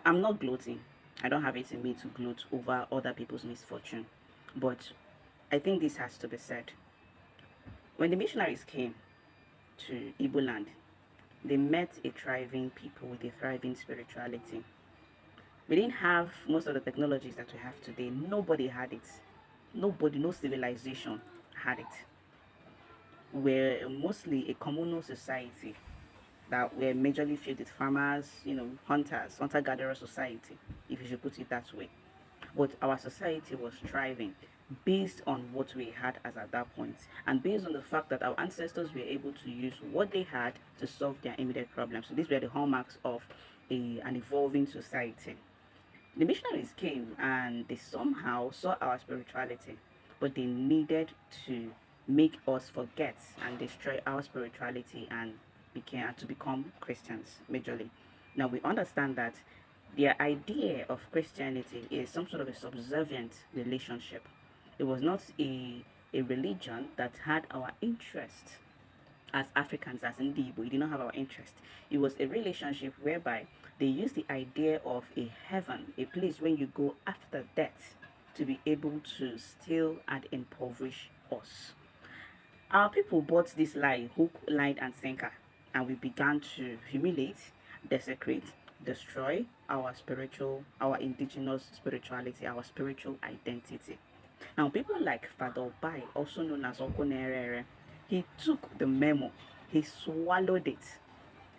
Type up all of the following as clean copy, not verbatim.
I'm not gloating. I don't have it in me to gloat over other people's misfortune. But I think this has to be said. When the missionaries came to Igbo land, they met a thriving people with a thriving spirituality. We didn't have most of the technologies that we have today. Nobody had it. Nobody, no civilization had it. We're mostly a communal society that were majorly filled with farmers, hunters, hunter-gatherer society, if you should put it that way. But our society was thriving based on what we had as at that point, and based on the fact that our ancestors were able to use what they had to solve their immediate problems. So these were the hallmarks of an evolving society. The missionaries came and they somehow saw our spirituality, but they needed to make us forget and destroy our spirituality and become Christians majorly. Now we understand that their idea of Christianity is some sort of a subservient relationship. It was not a religion that had our interest as Africans, as Ndibo. It did not have our interest. It was a relationship whereby they used the idea of a heaven, a place where you go after death, to be able to steal and impoverish us. Our people bought this lie, hook, line, and sinker, and we began to humiliate, desecrate, destroy our indigenous spirituality, our spiritual identity. Now, people like Father Obai, also known as Okonerere, he took the memo, he swallowed it,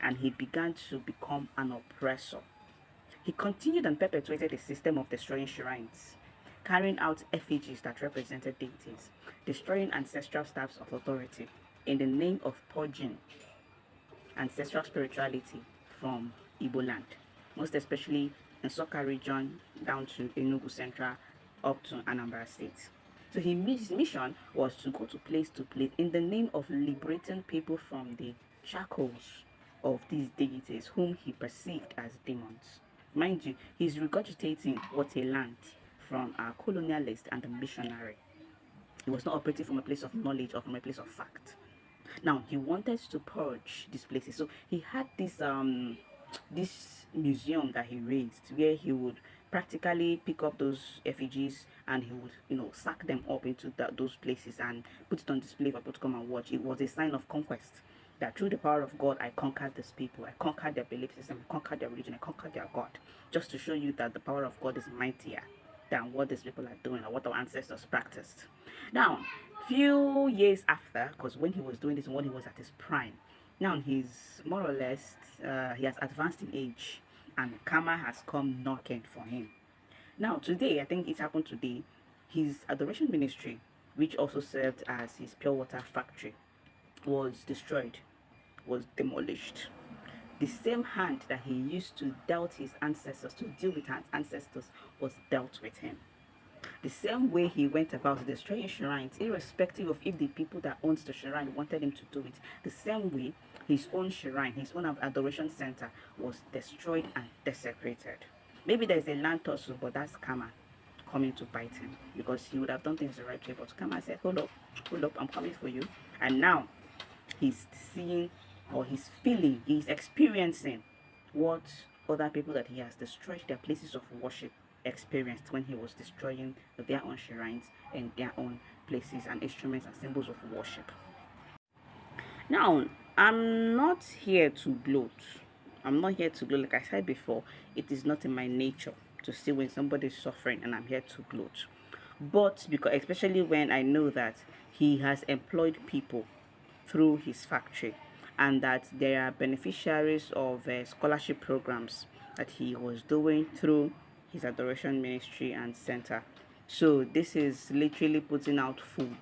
and he began to become an oppressor. He continued and perpetuated a system of destroying shrines, carrying out effigies that represented deities, destroying ancestral staffs of authority in the name of purging ancestral spirituality from Igbo land, most especially in Soka region down to Enugu Central up to Anambra State. So his mission was to place in the name of liberating people from the shackles of these deities whom he perceived as demons. Mind you, he's regurgitating what he learned from a colonialist and a missionary. He was not operating from a place of knowledge or from a place of fact. Now he wanted to purge these places, so he had this museum that he raised where he would practically pick up those effigies and he would sack them up into those places and put it on display for people to come and watch. It was a sign of conquest, that through the power of God I conquered these people, I conquered their belief system, I conquered their religion, I conquered their God, just to show you that the power of God is mightier than what these people are doing or what our ancestors practiced. Now, few years after, because when he was doing this, when he was at his prime, now he's more or less he has advanced in age, and karma has come knocking for him. Now today, I think it happened today, his adoration ministry, which also served as his pure water factory, was destroyed, was demolished. The same hand that he used to dealt his ancestors, to deal with his ancestors, was dealt with him. The same way he went about destroying shrines, irrespective of if the people that owns the shrine wanted him to do it, the same way his own shrine, his own adoration center was destroyed and desecrated. Maybe there's a land tussle, but that's karma coming to bite him, because he would have done things the right way. But karma said, hold up, I'm coming for you. And now he's seeing, or he's feeling, he's experiencing what other people that he has destroyed their places of worship experienced when he was destroying their own shrines and their own places and instruments and symbols of worship. Now, I'm not here to gloat. I'm not here to gloat. Like I said before, it is not in my nature to see when somebody is suffering and I'm here to gloat. But because, especially when I know that he has employed people through his factory and that there are beneficiaries of scholarship programs that he was doing through his adoration ministry and center. So this is literally putting out food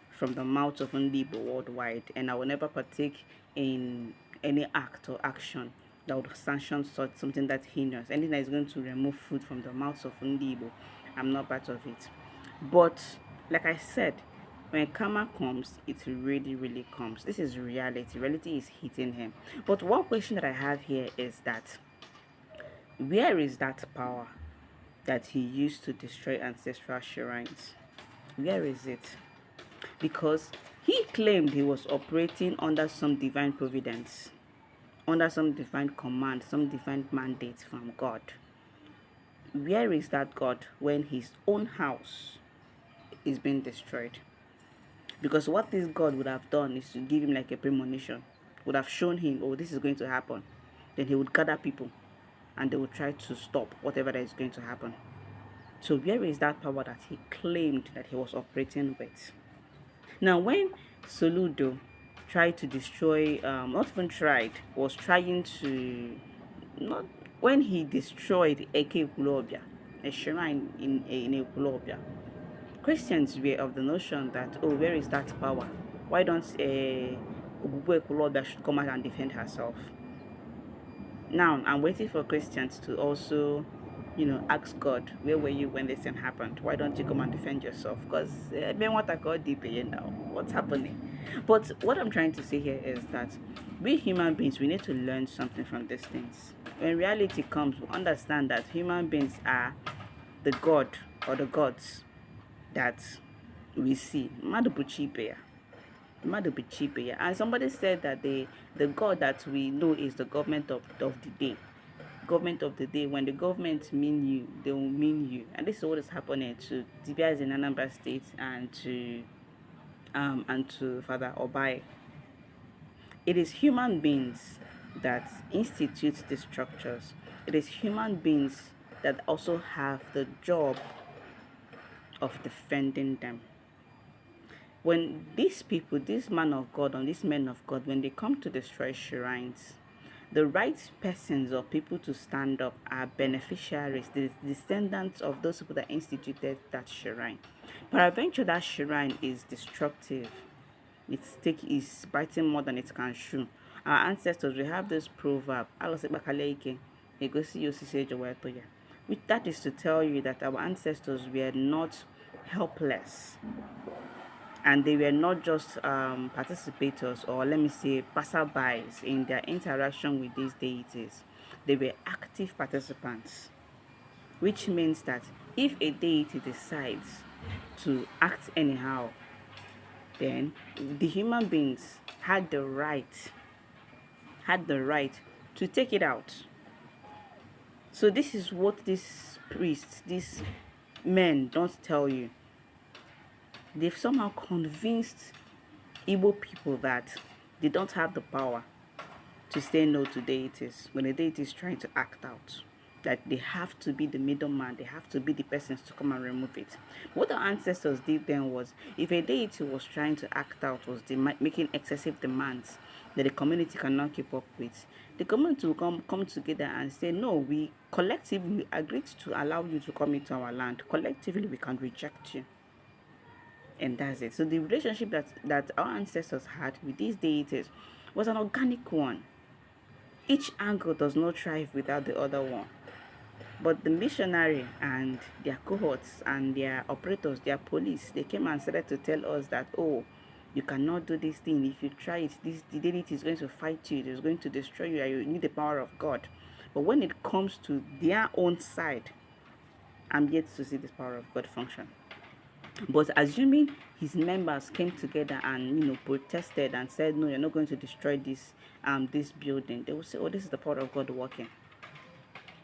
from the mouth of Ndibo worldwide, and I will never partake in any act or action that would sanction such something that heinous. Anything that is going to remove food from the mouths of Ndibo, I'm not part of it. But like I said, when karma comes, it really, really comes. This is reality. Reality is hitting him. But one question that I have here is that where is that power that he used to destroy ancestral shrines? Where is it? Because he claimed he was operating under some divine providence, under some divine command, some divine mandate from God. Where is that God when his own house is being destroyed? Because what this God would have done is to give him like a premonition, would have shown him, oh, this is going to happen. Then he would gather people and they would try to stop whatever that is going to happen. So where is that power that he claimed that he was operating with? Now, when Soludo tried to destroy, not even tried, was trying to, not when he destroyed Eke Kulobia, a shrine in Ekulobia, Christians were of the notion that, oh, where is that power? Why don't Ogugwe Ekulobia should come out and defend herself? Now, I'm waiting for Christians to also, ask God, where were you when this thing happened? Why don't you come and defend yourself? Because, man, what I call deep now, what's happening? But what I'm trying to say here is that we human beings, we need to learn something from these things. When reality comes, we understand that human beings are the God or the gods that we see. Mmadụ bụ chi ibe ya. Mmadụ bụ chi ibe ya. And somebody said that the God that we know is the government of the day. Government of the day. When the government mean you, they will mean you. And this is what is happening to DBS in Anambra State and to Father Obai. It is human beings that institute the structures. It is human beings that also have the job of defending them. When these people, these man of God and these men of God, when they come to destroy shrines, the right persons or people to stand up are beneficiaries, the descendants of those people that instituted that shrine. Peradventure, that shrine is destructive. Is biting more than it can chew. Our ancestors, we have this proverb, which that is to tell you that our ancestors were not helpless, and they were not just participators, or let me say passerbys in their interaction with these deities. They were active participants, which means that if a deity decides to act anyhow, then the human beings had the right to take it out. So this is what these priests, these men don't tell you. They've somehow convinced Igbo people that they don't have the power to say no to deities when a deity is trying to act out. That they have to be the middleman, they have to be the persons to come and remove it. What our ancestors did then was, if a deity was trying to act out, was making excessive demands that the community cannot keep up with, the community will come together and say, no, we collectively agreed to allow you to come into our land. Collectively, we can reject you. And that's it. So the relationship that our ancestors had with these deities was an organic one. Each angle does not thrive without the other one. But the missionary and their cohorts and their operators, their police, they came and started to tell us that, oh, you cannot do this thing. If you try it, the deity is going to fight you. It is going to destroy you. You need the power of God. But when it comes to their own side, I'm yet to see the power of God function. But assuming his members came together and protested and said, no, you're not going to destroy this building, they will say, oh, this is the power of God working.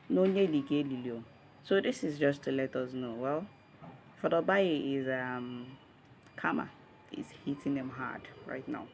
No. So this is just to let us know. Well, Father Baye is karma is hitting them hard right now.